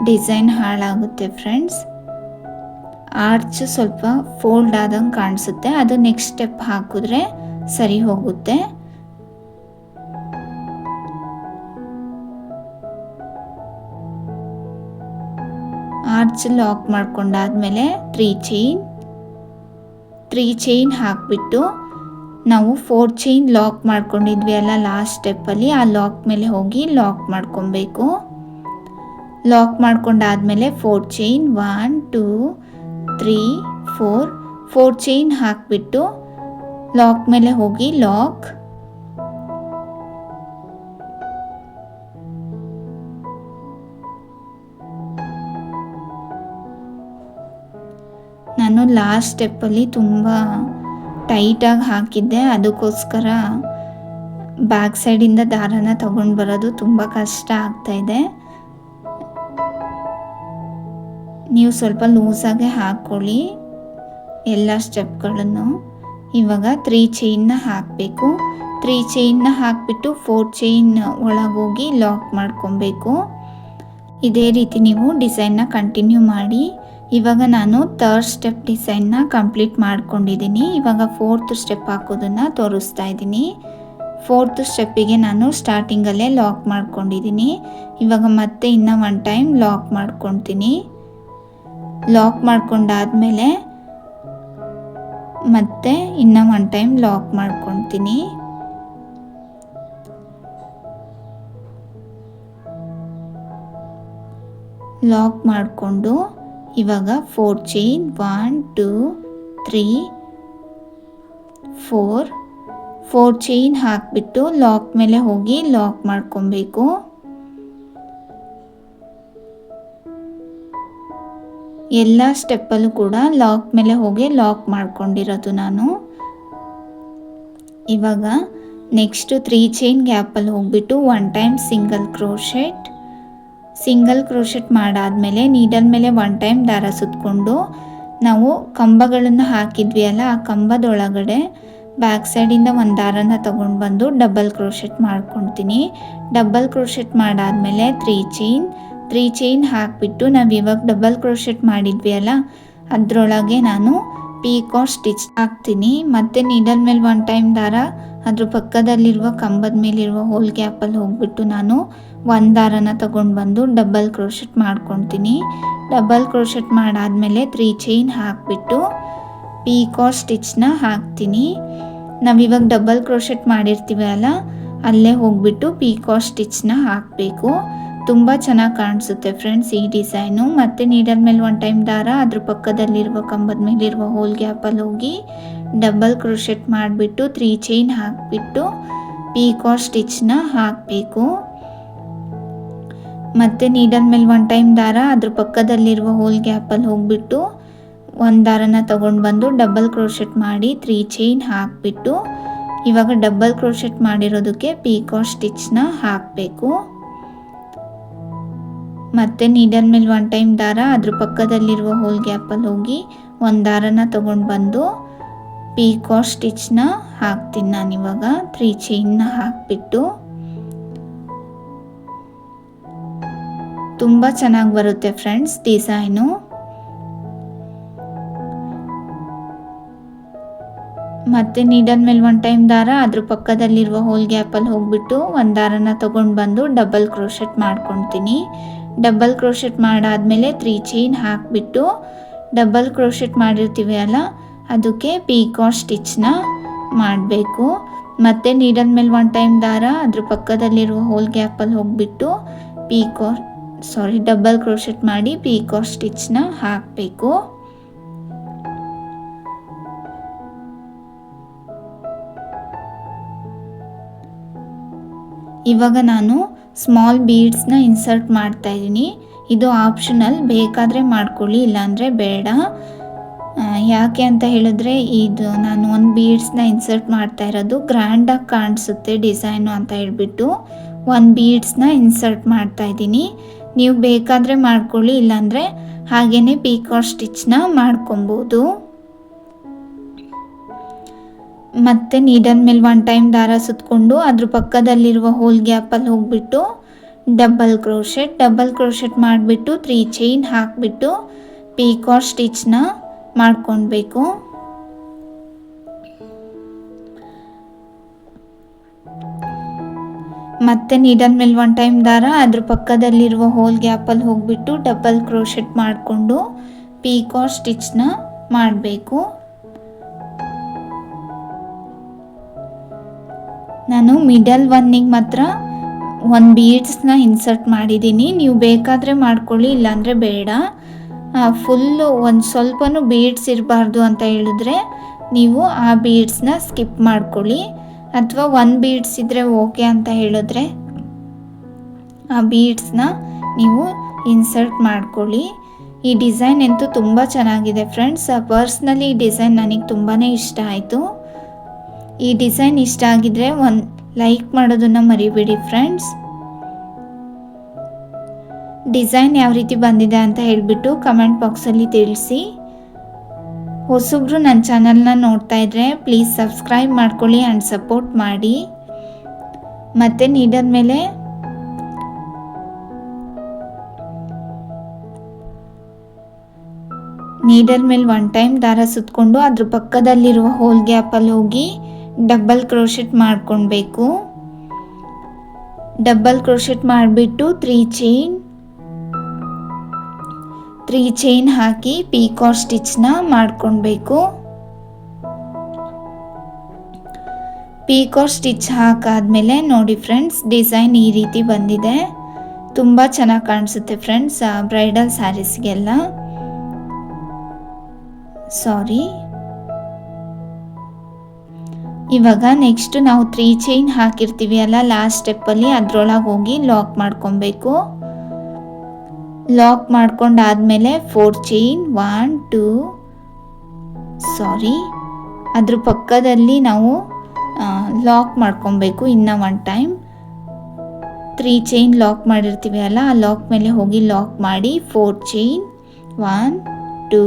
ಡಿಸೈನ್ ಹಾಳಾಗುತ್ತೆ ಫ್ರೆಂಡ್ಸ್. ಆರ್ಚ್ ಸ್ವಲ್ಪ ಫೋಲ್ಡ್ ಆದಂಗೆ ಕಾಣಿಸುತ್ತೆ, ಅದು ನೆಕ್ಸ್ಟ್ ಸ್ಟೆಪ್ ಹಾಕಿದ್ರೆ ಸರಿ ಹೋಗುತ್ತೆ. ಆರ್ಚ್ ಲಾಕ್ ಮಾಡ್ಕೊಂಡಾದ್ಮೇಲೆ 3 ಚೈನ್ ಹಾಕಿಬಿಟ್ಟು ನಾವು 4 ಚೈನ್ ಲಾಕ್ ಮಾಡ್ಕೊಂಡಿದ್ವಿ ಅಲ್ಲ ಲಾಸ್ಟ್ ಸ್ಟೆಪ್ಪಲ್ಲಿ, ಆ ಲಾಕ್ ಮೇಲೆ ಹೋಗಿ ಲಾಕ್ ಮಾಡ್ಕೊಬೇಕು. ಲಾಕ್ ಮಾಡ್ಕೊಂಡಾದ್ಮೇಲೆ 4 ಚೈನ್ 1 2 3 4 ಚೈನ್ ಹಾಕಿಬಿಟ್ಟು ಲಾಕ್ ಮೇಲೆ ಹೋಗಿ ಲಾಕ್. ನಾನು ಲಾಸ್ಟ್ ಸ್ಟೆಪ್ಪಲ್ಲಿ ತುಂಬ ಟೈಟಾಗಿ ಹಾಕಿದ್ದೆ, ಅದಕ್ಕೋಸ್ಕರ ಬ್ಯಾಕ್ ಸೈಡಿಂದ ದಾರನ ತಗೊಂಡು ಬರೋದು ತುಂಬ ಕಷ್ಟ ಆಗ್ತಾಯಿದೆ. ನೀವು ಸ್ವಲ್ಪ ಲೂಸಾಗೆ ಹಾಕ್ಕೊಳ್ಳಿ ಎಲ್ಲ ಸ್ಟೆಪ್ಗಳನ್ನು. ಇವಾಗ 3 ಚೈನ್ನ ಹಾಕಬೇಕು. 3 ಚೈನ್ನ ಹಾಕಿಬಿಟ್ಟು 4 ಚೈನ್ ಒಳಗೋಗಿ ಲಾಕ್ ಮಾಡ್ಕೊಬೇಕು. ಇದೇ ರೀತಿ ನೀವು ಡಿಸೈನ್ನ ಕಂಟಿನ್ಯೂ ಮಾಡಿ. ಇವಾಗ ನಾನು 3rd ಸ್ಟೆಪ್ ಡಿಸೈನ್ನ ಕಂಪ್ಲೀಟ್ ಮಾಡ್ಕೊಂಡಿದ್ದೀನಿ. ಇವಾಗ 4th ಸ್ಟೆಪ್ ಹಾಕೋದನ್ನು ತೋರಿಸ್ತಾ ಇದ್ದೀನಿ. 4th ಸ್ಟೆಪ್ಪಿಗೆ ನಾನು ಸ್ಟಾರ್ಟಿಂಗಲ್ಲೇ ಲಾಕ್ ಮಾಡ್ಕೊಂಡಿದ್ದೀನಿ. ಇವಾಗ ಮತ್ತೆ ಇನ್ನೂ 1 ಟೈಮ್ ಲಾಕ್ ಮಾಡ್ಕೊತೀನಿ. ಲಾಕ್ ಮಾಡ್ಕೊಂಡಾದ್ಮೇಲೆ ಮತ್ತೆ ಇನ್ನೂ 1 ಟೈಮ್ ಲಾಕ್ ಮಾಡ್ಕೊತೀನಿ. ಲಾಕ್ ಮಾಡಿಕೊಂಡು ಇವಾಗ 4 ಚೈನ್ 1 2 3 4 ಚೈನ್ ಹಾಕಿಬಿಟ್ಟು ಲಾಕ್ ಮೇಲೆ ಹೋಗಿ ಲಾಕ್ ಮಾಡ್ಕೊಬೇಕು. ಎಲ್ಲ ಸ್ಟೆಪ್ಪಲ್ಲೂ ಕೂಡ ಲಾಕ್ ಮೇಲೆ ಹೋಗಿ ಲಾಕ್ ಮಾಡ್ಕೊಂಡಿರೋದು ನಾನು. ಇವಾಗ ನೆಕ್ಸ್ಟು 3 ಚೈನ್ ಗ್ಯಾಪಲ್ಲಿ ಹೋಗ್ಬಿಟ್ಟು 1 ಟೈಮ್ ಸಿಂಗಲ್ ಕ್ರೋಶೆಟ್ ಮಾಡಾದಮೇಲೆ ನೀಡಲ್ ಮೇಲೆ 1 ಟೈಮ್ ದಾರ ಸುತ್ತಕೊಂಡು ನಾವು ಕಂಬಗಳನ್ನು ಹಾಕಿದ್ವಿ ಅಲ್ಲ, ಆ ಕಂಬದೊಳಗಡೆ ಬ್ಯಾಕ್ ಸೈಡಿಂದ ಒಂದು ದಾರನ ತಗೊಂಡು ಬಂದು ಡಬಲ್ ಕ್ರೋಶೆಟ್ ಮಾಡ್ಕೊತೀನಿ. ಡಬಲ್ ಕ್ರೋಶೆಟ್ ಮಾಡಾದಮೇಲೆ 3 ಚೈನ್ ಹಾಕಿಬಿಟ್ಟು ನಾವು ಇವಾಗ ಡಬಲ್ ಕ್ರೋಶೆಟ್ ಮಾಡಿದ್ವಿ ಅಲ್ಲ, ಅದರೊಳಗೆ ನಾನು ಪೀಕಾಕ್ ಸ್ಟಿಚ್ ಹಾಕ್ತೀನಿ. ಮತ್ತು ನೀಡಲ್ ಮೇಲೆ 1 ಟೈಮ್ ದಾರ ಅದ್ರ ಪಕ್ಕದಲ್ಲಿರುವ ಕಂಬದ ಮೇಲಿರುವ ಹೋಲ್ ಗ್ಯಾಪಲ್ಲಿ ಹೋಗ್ಬಿಟ್ಟು ನಾನು 1 ದಾರನ ತಗೊಂಡು ಬಂದು ಡಬಲ್ ಕ್ರೋಶೆಟ್ ಮಾಡ್ಕೊತೀನಿ. ಡಬಲ್ ಕ್ರೋಶೆಟ್ ಮಾಡಾದಮೇಲೆ 3 ಚೈನ್ ಹಾಕಿಬಿಟ್ಟು ಪೀಕಾಕ್ ಸ್ಟಿಚ್ನ ಹಾಕ್ತೀನಿ. ನಾವಿವಾಗ ಡಬಲ್ ಕ್ರೋಶೆಟ್ ಮಾಡಿರ್ತೀವಿ ಅಲ್ಲ, ಅಲ್ಲೇ ಹೋಗ್ಬಿಟ್ಟು ಪೀಕಾಕ್ ಸ್ಟಿಚ್ನ ಹಾಕಬೇಕು. ತುಂಬ ಚೆನ್ನಾಗಿ ಕಾಣಿಸುತ್ತೆ ಫ್ರೆಂಡ್ಸ್ ಈ ಡಿಸೈನು. ಮತ್ತು ನೀಡಲ್ ಮೇಲೆ 1 ಟೈಮ್ ದಾರ ಅದ್ರ ಪಕ್ಕದಲ್ಲಿರುವ ಕಂಬದ ಮೇಲಿರುವ ಹೋಲ್ ಗ್ಯಾಪಲ್ಲಿ ಹೋಗಿ ಡಬಲ್ ಕ್ರೋಶೆಟ್ ಮಾಡಿಬಿಟ್ಟು 3 ಚೈನ್ ಹಾಕಿಬಿಟ್ಟು ಪೀಕಾಕ್ ಸ್ಟಿಚ್ನ ಹಾಕಬೇಕು. ಮತ್ತು ನೀಡಲ್ ಮೇಲೆ 1 ಟೈಮ್ ದಾರ ಅದ್ರ ಪಕ್ಕದಲ್ಲಿರುವ ಹೋಲ್ ಗ್ಯಾಪಲ್ಲಿ ಹೋಗ್ಬಿಟ್ಟು 1 ದಾರನ ತಗೊಂಡು ಬಂದು ಡಬಲ್ ಕ್ರೋಶೆಟ್ ಮಾಡಿ 3 ಚೈನ್ ಹಾಕಿಬಿಟ್ಟು ಇವಾಗ ಡಬಲ್ ಕ್ರೋಶೆಟ್ ಮಾಡಿರೋದಕ್ಕೆ ಪೀಕಾಕ್ ಸ್ಟಿಚ್ನ ಹಾಕಬೇಕು. ಮತ್ತು ನೀಡಲ್ ಮೇಲೆ 1 ಟೈಮ್ ದಾರ ಅದ್ರ ಪಕ್ಕದಲ್ಲಿರುವ ಹೋಲ್ ಗ್ಯಾಪಲ್ಲಿ ಹೋಗಿ 1 ದಾರನ ತಗೊಂಡು ಬಂದು ಪೀಕಾಕ್ ಸ್ಟಿಚ್ನ ಹಾಕ್ತೀನಿ ನಾನಿವಾಗ 3 ಚೈನ್ನ ಹಾಕಿಬಿಟ್ಟು. ತುಂಬ ಚೆನ್ನಾಗಿ ಬರುತ್ತೆ ಫ್ರೆಂಡ್ಸ್ ಡಿಸೈನು. ಮತ್ತು ನೀಡಲ್ ಮೇಲೆ ಒಂದು ಟೈಮ್ ದಾರ ಅದ್ರ ಪಕ್ಕದಲ್ಲಿರುವ ಹೋಲ್ ಗ್ಯಾಪಲ್ಲಿ ಹೋಗ್ಬಿಟ್ಟು ಒಂದು ದಾರನ ತೊಗೊಂಡು ಬಂದು ಡಬಲ್ ಕ್ರೋಶೆಟ್ ಮಾಡ್ಕೊತೀನಿ. ಡಬಲ್ ಕ್ರೋಶೆಟ್ ಮಾಡಾದಮೇಲೆ 3 ಚೈನ್ ಹಾಕಿಬಿಟ್ಟು ಡಬಲ್ ಕ್ರೋಶೆಟ್ ಮಾಡಿರ್ತೀವಿ ಅಲ್ಲ ಅದಕ್ಕೆ ಪೀಕಾಕ್ ಸ್ಟಿಚ್ನ ಮಾಡಬೇಕು. ಮತ್ತು ನೀಡಲ್ ಮೇಲೆ ಒಂದು ಟೈಮ್ ದಾರ ಅದ್ರ ಪಕ್ಕದಲ್ಲಿರುವ ಹೋಲ್ ಗ್ಯಾಪಲ್ಲಿ ಹೋಗ್ಬಿಟ್ಟು ಡಬಲ್ ಕ್ರೋಶೆಟ್ ಮಾಡಿ ಪೀಕಾಕ್ ಸ್ಟಿಚ್ನ ಹಾಕಬೇಕು. ಇವಾಗ ನಾನು ಸ್ಮಾಲ್ ಬೀಡ್ಸ್ನ ಇನ್ಸರ್ಟ್ ಮಾಡ್ತಾ ಇದ್ದೀನಿ. ಇದು ಆಪ್ಷನಲ್, ಬೇಕಾದರೆ ಮಾಡ್ಕೊಳ್ಳಿ, ಇಲ್ಲಾಂದರೆ ಬೇಡ. ಯಾಕೆ ಅಂತ ಹೇಳಿದ್ರೆ ಇದು ನಾನು ಒಂದು ಬೀಡ್ಸ್ನ ಇನ್ಸರ್ಟ್ ಮಾಡ್ತಾ ಇರೋದು ಗ್ರ್ಯಾಂಡಾಗಿ ಕಾಣಿಸುತ್ತೆ ಡಿಸೈನು ಅಂತ ಹೇಳ್ಬಿಟ್ಟು ಒಂದು ಬೀಡ್ಸ್ನ ಇನ್ಸರ್ಟ್ ಮಾಡ್ತಾ ಇದ್ದೀನಿ. ನೀವು ಬೇಕಾದರೆ ಮಾಡ್ಕೊಳ್ಳಿ, ಇಲ್ಲಾಂದರೆ ಹಾಗೇ ಪೀಕಾಕ್ ಸ್ಟಿಚ್ನ ಮಾಡ್ಕೊಬೋದು. ಮತ್ತು ನೀಡಲ್ ಮೇಲೆ ಒಂದು ಟೈಮ್ ದಾರ ಸುತ್ತಕೊಂಡು ಅದ್ರ ಪಕ್ಕದಲ್ಲಿರುವ ಹೋಲ್ ಗ್ಯಾಪಲ್ಲಿ ಹೋಗ್ಬಿಟ್ಟು ಡಬಲ್ ಕ್ರೋಶೆಟ್ ಮಾಡಿಬಿಟ್ಟು 3 ಚೈನ್ ಹಾಕಿಬಿಟ್ಟು ಪೀಕಾಕ್ ಸ್ಟಿಚ್ನ ಮಾಡ್ಕೊಳ್ಬೇಕು. ಮತ್ತು ನೀಡಲ್ ಮೇಲೆ ಒಂದು ಟೈಮ್ ದಾರ ಅದ್ರ ಪಕ್ಕದಲ್ಲಿರುವ ಹೋಲ್ ಗ್ಯಾಪಲ್ಲಿ ಹೋಗ್ಬಿಟ್ಟು ಡಬಲ್ ಕ್ರೋಶೆಟ್ ಮಾಡಿಕೊಂಡು ಪೀಕಾಕ್ ಸ್ಟಿಚ್ನ ಮಾಡಬೇಕು. ನಾನು ಮಿಡಲ್ ಒನ್ನಿಗೆ ಮಾತ್ರ ಒಂದು ಬೀಡ್ಸ್ನ ಇನ್ಸರ್ಟ್ ಮಾಡಿದ್ದೀನಿ. ನೀವು ಬೇಕಾದರೆ ಮಾಡ್ಕೊಳ್ಳಿ, ಇಲ್ಲಾಂದರೆ ಬೇಡ. ಫುಲ್ಲು ಒಂದು ಸ್ವಲ್ಪನೂ ಬೀಡ್ಸ್ ಇರಬಾರ್ದು ಅಂತ ಹೇಳಿದ್ರೆ ನೀವು ಆ ಬೀಡ್ಸ್ನ ಸ್ಕಿಪ್ ಮಾಡ್ಕೊಳ್ಳಿ. ಅಥವಾ ಒಂದು ಬೀಡ್ಸ್ ಇದ್ದರೆ ಓಕೆ ಅಂತ ಹೇಳಿದ್ರೆ ಆ ಬೀಡ್ಸ್ನ ನೀವು ಇನ್ಸರ್ಟ್ ಮಾಡ್ಕೊಳ್ಳಿ. ಈ ಡಿಸೈನ್ ಅಂತೂ ತುಂಬ ಚೆನ್ನಾಗಿದೆ ಫ್ರೆಂಡ್ಸ್. ಪರ್ಸ್ನಲಿ ಈ ಡಿಸೈನ್ ನನಗೆ ತುಂಬಾ ಇಷ್ಟ ಆಯಿತು. ಈ ಡಿಸೈನ್ ಇಷ್ಟ ಆಗಿದ್ರೆ ಒಂದು ಲೈಕ್ ಮಾಡೋದನ್ನು ಮರಿಬೇಡಿ ಫ್ರೆಂಡ್ಸ್. ಡಿಸೈನ್ ಯಾವ ರೀತಿ ಬಂದಿದೆ ಅಂತ ಹೇಳಿಬಿಟ್ಟು ಕಮೆಂಟ್ ಬಾಕ್ಸಲ್ಲಿ ತಿಳಿಸಿ. ಹೊಸಬ್ರು ನನ್ನ ಚಾನಲ್ನ ನೋಡ್ತಾ ಇದ್ದರೆ ಪ್ಲೀಸ್ ಸಬ್ಸ್ಕ್ರೈಬ್ ಮಾಡ್ಕೊಳ್ಳಿ ಆ್ಯಂಡ್ ಸಪೋರ್ಟ್ ಮಾಡಿ. ಮತ್ತು ನೀಡಲ್ ಮೇಲೆ ಒಂದು ಟೈಮ್ ದಾರ ಸುತ್ತಕೊಂಡು ಅದ್ರ ಪಕ್ಕದಲ್ಲಿರುವ ಹೋಲ್ ಗ್ಯಾಪಲ್ಲಿ ಹೋಗಿ ಡಬಲ್ ಕ್ರೋಶೆಟ್ ಮಾಡ್ಕೊಳ್ಬೇಕು. ಡಬಲ್ ಕ್ರೋಶೆಟ್ ಮಾಡಿಬಿಟ್ಟು 3 ಚೈನ್ ಹಾಕಿ ಪೀಕಾಕ್ ಸ್ಟಿಚ್ನ ಮಾಡ್ಕೊಳ್ಬೇಕು. ಪೀಕಾಕ್ ಸ್ಟಿಚ್ ಹಾಕಾದ್ಮೇಲೆ ನೋಡಿ ಫ್ರೆಂಡ್ಸ್, ಡಿಸೈನ್ ಈ ರೀತಿ ಬಂದಿದೆ. ತುಂಬ ಚೆನ್ನಾಗಿ ಕಾಣಿಸುತ್ತೆ ಫ್ರೆಂಡ್ಸ್ ಬ್ರೈಡಲ್ ಸ್ಯಾರೀಸ್ಗೆಲ್ಲ. ಇವಾಗ ನೆಕ್ಸ್ಟ್ ನಾವು 3 ಚೈನ್ ಹಾಕಿರ್ತೀವಿ ಅಲ್ಲ ಲಾಸ್ಟ್ ಸ್ಟೆಪ್ಪಲ್ಲಿ, ಅದರೊಳಗೆ ಹೋಗಿ ಲಾಕ್ ಮಾಡ್ಕೊಬೇಕು. ಲಾಕ್ ಮಾಡ್ಕೊಂಡಾದ್ಮೇಲೆ 4 ಚೈನ್ ಅದ್ರ ಪಕ್ಕದಲ್ಲಿ ನಾವು ಲಾಕ್ ಮಾಡ್ಕೊಬೇಕು. ಇನ್ನು ಒಂದು ಟೈಮ್ 3 ಚೈನ್ ಲಾಕ್ ಮಾಡಿರ್ತೀವಿ ಅಲ್ಲ, ಆ ಲಾಕ್ ಮೇಲೆ ಹೋಗಿ ಲಾಕ್ ಮಾಡಿ 4 ಚೈನ್ 1 2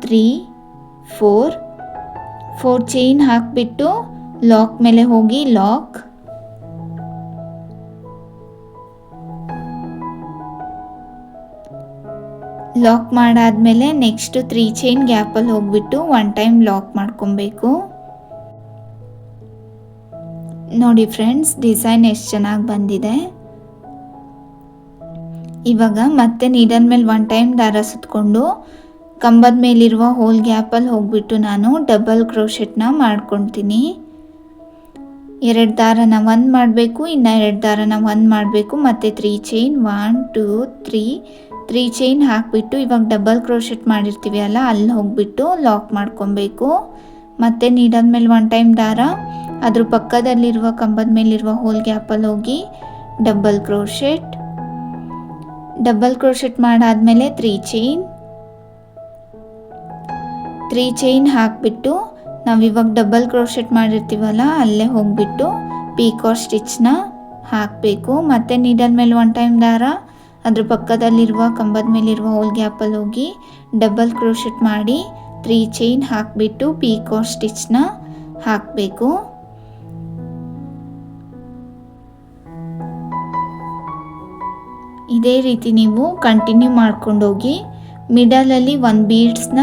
3 4 ಚೈನ್ ಹಾಕಿಬಿಟ್ಟು ಲಾಕ್ ಮೇಲೆ ಹೋಗಿ ಲಾಕ್ ಮಾಡಾದ್ಮೇಲೆ ನೆಕ್ಸ್ಟ್ 3 ಚೈನ್ ಗ್ಯಾಪಲ್ಲಿ ಹೋಗ್ಬಿಟ್ಟು 1 ಟೈಮ್ ಲಾಕ್ ಮಾಡ್ಕೊಬೇಕು. ನೋಡಿ ಫ್ರೆಂಡ್ಸ್, ಡಿಸೈನ್ ಎಷ್ಟು ಚೆನ್ನಾಗಿ ಬಂದಿದೆ. ಇವಾಗ ಮತ್ತೆ ನೀಡಲ್ ಮೇಲೆ 1 ಟೈಮ್ ದಾರ ಸುತ್ತಕೊಂಡು ಕಂಬದ ಮೇಲಿರುವ ಹೋಲ್ ಗ್ಯಾಪಲ್ಲಿ ಹೋಗ್ಬಿಟ್ಟು ನಾನು ಡಬಲ್ ಕ್ರೋಶೆಟ್ನ ಮಾಡ್ಕೊತೀನಿ. 2 ದಾರನ 1 ಮಾಡಬೇಕು, ಇನ್ನು 2 ದಾರನ 1 ಮಾಡಬೇಕು. ಮತ್ತು 3 ಚೈನ್ 1 2 3 ಚೈನ್ ಹಾಕಿಬಿಟ್ಟು ಇವಾಗ ಡಬಲ್ ಕ್ರೋಶೆಟ್ ಮಾಡಿರ್ತೀವಿ ಅಲ್ಲ, ಅಲ್ಲಿ ಹೋಗ್ಬಿಟ್ಟು ಲಾಕ್ ಮಾಡ್ಕೊಬೇಕು. ಮತ್ತು ನೀಡಲ್ ಮೇಲೆ 1 ಟೈಮ್ ದಾರ ಅದ್ರ ಪಕ್ಕದಲ್ಲಿರುವ ಕಂಬದ ಮೇಲಿರುವ ಹೋಲ್ ಗ್ಯಾಪಲ್ಲಿ ಹೋಗಿ ಡಬಲ್ ಕ್ರೋಶೆಟ್ ಮಾಡಾದ್ಮೇಲೆ 3 ಚೈನ್ ಹಾಕಿಬಿಟ್ಟು ನಾವಿವಾಗ ಡಬಲ್ ಕ್ರೋಶೆಟ್ ಮಾಡಿರ್ತೀವಲ್ಲ ಅಲ್ಲೇ ಹೋಗ್ಬಿಟ್ಟು ಪೀಕಾಕ್ ಸ್ಟಿಚ್ನ ಹಾಕಬೇಕು. ಮತ್ತು ನೀಡಲ್ ಮೇಲೆ 1 ಟೈಮ್ ದಾರ ಅದ್ರ ಪಕ್ಕದಲ್ಲಿರುವ ಕಂಬದ ಮೇಲಿರುವ ಹೋಲ್ ಗ್ಯಾಪಲ್ಲಿ ಹೋಗಿ ಡಬಲ್ ಕ್ರೋಶೆಟ್ ಮಾಡಿ 3 ಚೈನ್ ಹಾಕಿಬಿಟ್ಟು ಪೀಕಾಕ್ ಸ್ಟಿಚ್ನ ಹಾಕಬೇಕು. ಇದೇ ರೀತಿ ನೀವು ಕಂಟಿನ್ಯೂ ಮಾಡ್ಕೊಂಡೋಗಿ ಮಿಡಲಲ್ಲಿ 1 ಬೀಡ್ಸ್ನ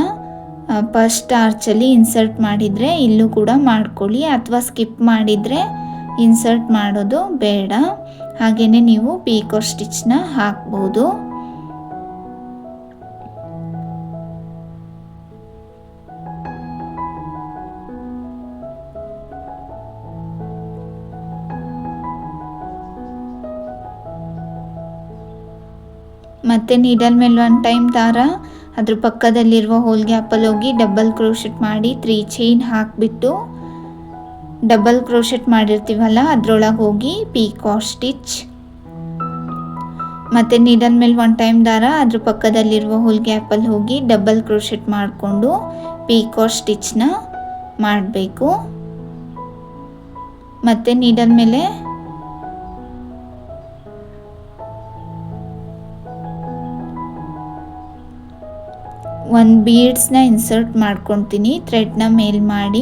ಫಸ್ಟ್ ಆರ್ಚಲ್ಲಿ ಇನ್ಸರ್ಟ್ ಮಾಡಿದರೆ ಇಲ್ಲೂ ಕೂಡ ಮಾಡ್ಕೊಳ್ಳಿ, ಅಥವಾ ಸ್ಕಿಪ್ ಮಾಡಿದರೆ ಇನ್ಸರ್ಟ್ ಮಾಡೋದು ಬೇಡ. ಹಾಗೆಯೇ ನೀವು ಪೀಕೋ ಸ್ಟಿಚ್ನ ಹಾಕ್ಬೋದು. ಮತ್ತು ನೀಡಲ್ ಮೇಲೆ 1 ಟೈಮ್ ದಾರ ಅದ್ರ ಪಕ್ಕದಲ್ಲಿರುವ ಹೋಲ್ ಗ್ಯಾಪಲ್ಲಿ ಹೋಗಿ ಡಬಲ್ ಕ್ರೋಶೆಟ್ ಮಾಡಿ 3 ಚೈನ್ ಹಾಕಿಬಿಟ್ಟು ಡಬಲ್ ಕ್ರೋಶೆಟ್ ಮಾಡಿರ್ತೀವಲ್ಲ ಅದರೊಳಗೆ ಹೋಗಿ ಪೀಕೋ ಸ್ಟಿಚ್. ಮತ್ತು ನೀಡಲ್ ಮೇಲೆ 1 ಟೈಮ್ ದಾರ ಅದ್ರ ಪಕ್ಕದಲ್ಲಿರುವ ಹೋಲ್ ಗ್ಯಾಪಲ್ಲಿ ಹೋಗಿ ಡಬಲ್ ಕ್ರೋಶೆಟ್ ಮಾಡಿಕೊಂಡು ಪೀಕೋ ಸ್ಟಿಚ್ನ ಮಾಡಬೇಕು. ಮತ್ತು ನೀಡಲ್ ಮೇಲೆ ಒಂದು ಬೀಡ್ಸ್ನ ಇನ್ಸರ್ಟ್ ಮಾಡ್ಕೊತೀನಿ. ಥ್ರೆಡ್ನ ಮೇಲ್ ಮಾಡಿ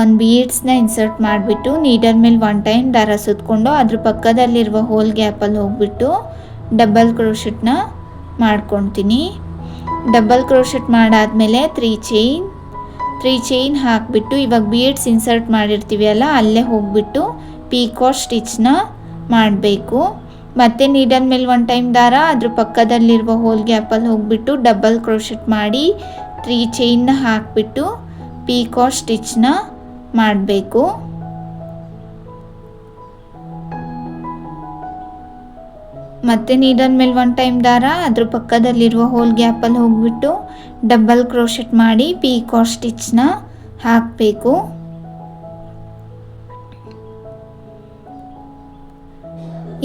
ಒಂದು ಬೀಡ್ಸ್ನ ಇನ್ಸರ್ಟ್ ಮಾಡಿಬಿಟ್ಟು ನೀಡಲ್ ಮೇಲೆ 1 ಟೈಮ್ ದಾರ ಸುತ್ತಕೊಂಡು ಅದ್ರ ಪಕ್ಕದಲ್ಲಿರುವ ಹೋಲ್ ಗ್ಯಾಪಲ್ಲಿ ಹೋಗ್ಬಿಟ್ಟು ಡಬಲ್ ಕ್ರೋಶೆಟ್ನ ಮಾಡ್ಕೊತೀನಿ. ಡಬಲ್ ಕ್ರೋಶೆಟ್ ಮಾಡಾದಮೇಲೆ 3 ಚೈನ್ ಹಾಕಿಬಿಟ್ಟು ಇವಾಗ ಬೀಡ್ಸ್ ಇನ್ಸರ್ಟ್ ಮಾಡಿರ್ತೀವಿ ಅಲ್ಲ ಅಲ್ಲೇ ಹೋಗ್ಬಿಟ್ಟು ಪೀಕೋ ಸ್ಟಿಚ್ನ ಮಾಡಬೇಕು. ಮತ್ತು ನೀಡಲ್ ಮೇಲೆ 1 ಟೈಮ್ ದಾರ ಅದ್ರ ಪಕ್ಕದಲ್ಲಿರುವ ಹೋಲ್ ಗ್ಯಾಪಲ್ಲಿ ಹೋಗ್ಬಿಟ್ಟು ಡಬಲ್ ಕ್ರೋಶೆಟ್ ಮಾಡಿ 3 ಚೈನ್ನ ಹಾಕಿಬಿಟ್ಟು ಪೀಕೋ ಸ್ಟಿಚ್ನ ಮಾಡಬೇಕು. ಮತ್ತು ನೀಡಲ್ ಮೇಲೆ 1 ಟೈಮ್ ದಾರ ಅದ್ರ ಪಕ್ಕದಲ್ಲಿರುವ ಹೋಲ್ ಗ್ಯಾಪಲ್ಲಿ ಹೋಗ್ಬಿಟ್ಟು ಡಬಲ್ ಕ್ರೋಶೆಟ್ ಮಾಡಿ ಪೀಕೋ ಸ್ಟಿಚ್ನ ಹಾಕಬೇಕು.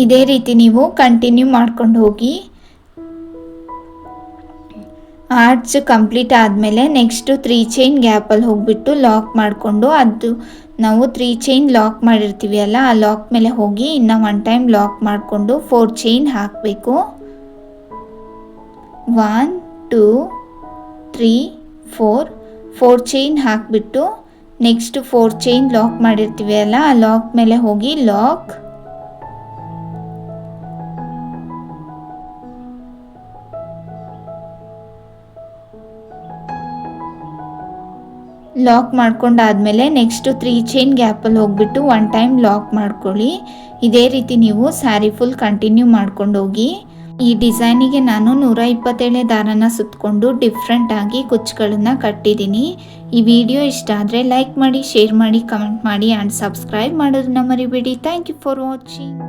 ಇದೇ ರೀತಿ ನೀವು ಕಂಟಿನ್ಯೂ ಮಾಡ್ಕೊಂಡು ಹೋಗಿ. ಆರ್ಚ್ ಕಂಪ್ಲೀಟ್ ಆದಮೇಲೆ ನೆಕ್ಸ್ಟು 3 ಚೈನ್ ಗ್ಯಾಪಲ್ಲಿ ಹೋಗ್ಬಿಟ್ಟು ಲಾಕ್ ಮಾಡಿಕೊಂಡು ಅದು ನಾವು 3 ಚೈನ್ ಲಾಕ್ ಮಾಡಿರ್ತೀವಿ ಅಲ್ಲ ಆ ಲಾಕ್ ಮೇಲೆ ಹೋಗಿ ಇನ್ನು 1 ಟೈಮ್ ಲಾಕ್ ಮಾಡಿಕೊಂಡು 4 ಚೈನ್ ಹಾಕಬೇಕು. 1 2 3 4 ಚೈನ್ ಹಾಕಿಬಿಟ್ಟು ನೆಕ್ಸ್ಟ್ 4 ಚೈನ್ ಲಾಕ್ ಮಾಡಿರ್ತೀವಿ ಅಲ್ಲ ಆ ಲಾಕ್ ಮೇಲೆ ಹೋಗಿ ಲಾಕ್ ಮಾಡ್ಕೊಂಡಾದಮೇಲೆ ನೆಕ್ಸ್ಟು 3 ಚೈನ್ ಗ್ಯಾಪಲ್ಲಿ ಹೋಗ್ಬಿಟ್ಟು 1 ಟೈಮ್ ಲಾಕ್ ಮಾಡ್ಕೊಳ್ಳಿ. ಇದೇ ರೀತಿ ನೀವು ಸ್ಯಾರಿ ಫುಲ್ ಕಂಟಿನ್ಯೂ ಮಾಡ್ಕೊಂಡು ಹೋಗಿ. ಈ ಡಿಸೈನಿಗೆ ನಾನು 127 ದಾರನ ಸುತ್ತಕೊಂಡು ಡಿಫ್ರೆಂಟಾಗಿ ಕುಚ್ಚುಗಳನ್ನು ಕಟ್ಟಿದ್ದೀನಿ. ಈ ವಿಡಿಯೋ ಇಷ್ಟ ಆದರೆ ಲೈಕ್ ಮಾಡಿ, ಶೇರ್ ಮಾಡಿ, ಕಮೆಂಟ್ ಮಾಡಿ ಆ್ಯಂಡ್ ಸಬ್ಸ್ಕ್ರೈಬ್ ಮಾಡೋದನ್ನ ಮರಿಬೇಡಿ. Thank you for watching.